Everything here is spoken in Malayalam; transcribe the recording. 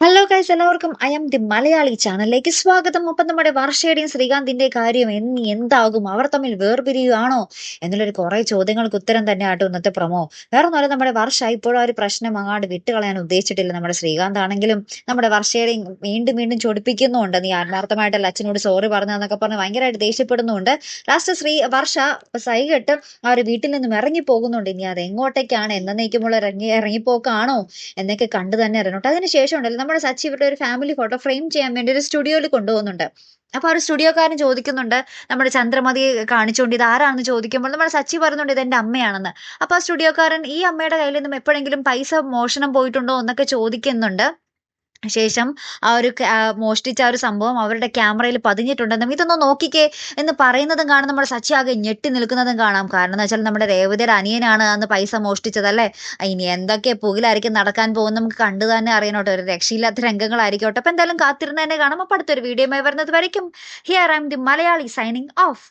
ഹലോ ഗൈസ്, എല്ലാവർക്കും ഐ എം ദി മലയാളി ചാനലിലേക്ക് സ്വാഗതം. ഒപ്പം നമ്മുടെ വർഷയുടെയും ശ്രീകാന്തിന്റെ കാര്യം എന്താകും, അവർ തമ്മിൽ വേർപിരിയുകയാണോ എന്നുള്ളൊരു കുറെ ചോദ്യങ്ങൾക്ക് ഉത്തരം തന്നെ ആട്ടോ ഇന്നത്തെ പ്രൊമോ. വേറെ ഒന്നുമല്ല, നമ്മുടെ വർഷ ഇപ്പോഴും ആ ഒരു പ്രശ്നം അങ്ങാണ്ട് വിട്ടുകളയാൻ ഉദ്ദേശിച്ചിട്ടില്ല. നമ്മുടെ ശ്രീകാന്ത് ആണെങ്കിലും നമ്മുടെ വർഷയുടെയും വീണ്ടും വീണ്ടും ചൊടിപ്പിക്കുന്നുണ്ട്. നീ ആത്മാർത്ഥമായിട്ടല്ല അച്ഛനോട് സോറി പറഞ്ഞതെന്നൊക്കെ പറഞ്ഞ് ഭയങ്കരമായിട്ട് ദേഷ്യപ്പെടുന്നുണ്ട്. ലാസ്റ്റ് വർഷ സൈകെട്ട് ആ ഒരു വീട്ടിൽ നിന്നും ഇറങ്ങി പോകുന്നുണ്ട്. ഇനി അത് എങ്ങോട്ടേക്കാണ്, എന്നേക്കുമുള്ള ഇറങ്ങിപ്പോക്കാണോ എന്നൊക്കെ കണ്ടു തന്നെ അറിയണോട്ടോ. അതിനുശേഷം ഉണ്ടല്ലോ നമ്മുടെ സച്ചി ഇവരുടെ ഒരു ഫാമിലി ഫോട്ടോ ഫ്രെയിം ചെയ്യാൻ വേണ്ടി ഒരു സ്റ്റുഡിയോയിൽ കൊണ്ടുപോകുന്നുണ്ട്. അപ്പൊ ആ ഒരു സ്റ്റുഡിയോക്കാരൻ ചോദിക്കുന്നുണ്ട്, നമ്മുടെ ചന്ദ്രമതി കാണിച്ചുകൊണ്ട് ഇത് ആരാണെന്ന് ചോദിക്കുമ്പോൾ നമ്മുടെ സച്ചി പറയുന്നുണ്ട് ഇത് എന്റെ അമ്മയാണെന്ന്. അപ്പൊ ആ സ്റ്റുഡിയോക്കാരൻ ഈ അമ്മയുടെ കയ്യിൽ നിന്നും എപ്പോഴെങ്കിലും പൈസ മോഷണം പോയിട്ടുണ്ടോ എന്നൊക്കെ ചോദിക്കുന്നുണ്ട്. ശേഷം ആ ഒരു മോഷ്ടിച്ച ആ ഒരു സംഭവം അവരുടെ ക്യാമറയിൽ പതിഞ്ഞിട്ടുണ്ടെന്നും ഇതൊന്ന് നോക്കിക്കേ എന്ന് പറയുന്നതും കാണാം. നമ്മുടെ സച്ചി ആകെ ഞെട്ടി നിൽക്കുന്നതും കാണാം. കാരണം എന്ന് വെച്ചാൽ നമ്മുടെ രേവതിയുടെ അനിയനാണ് അന്ന് പൈസ മോഷ്ടിച്ചതല്ലേ. ഇനി എന്തൊക്കെ പുകിലായിരിക്കും നടക്കാൻ പോകുന്ന നമുക്ക് കണ്ടു തന്നെ അറിയണോട്ടോ. ഒരു രക്ഷയില്ലാത്ത രംഗങ്ങളായിരിക്കോട്ടെ. അപ്പൊ എന്തായാലും കാത്തിരുന്ന് തന്നെ കാണാം. അപ്പൊ അടുത്തൊരു വീഡിയോയുമായി വരുന്നത് വരയ്ക്കും here I M the Malayali signing off.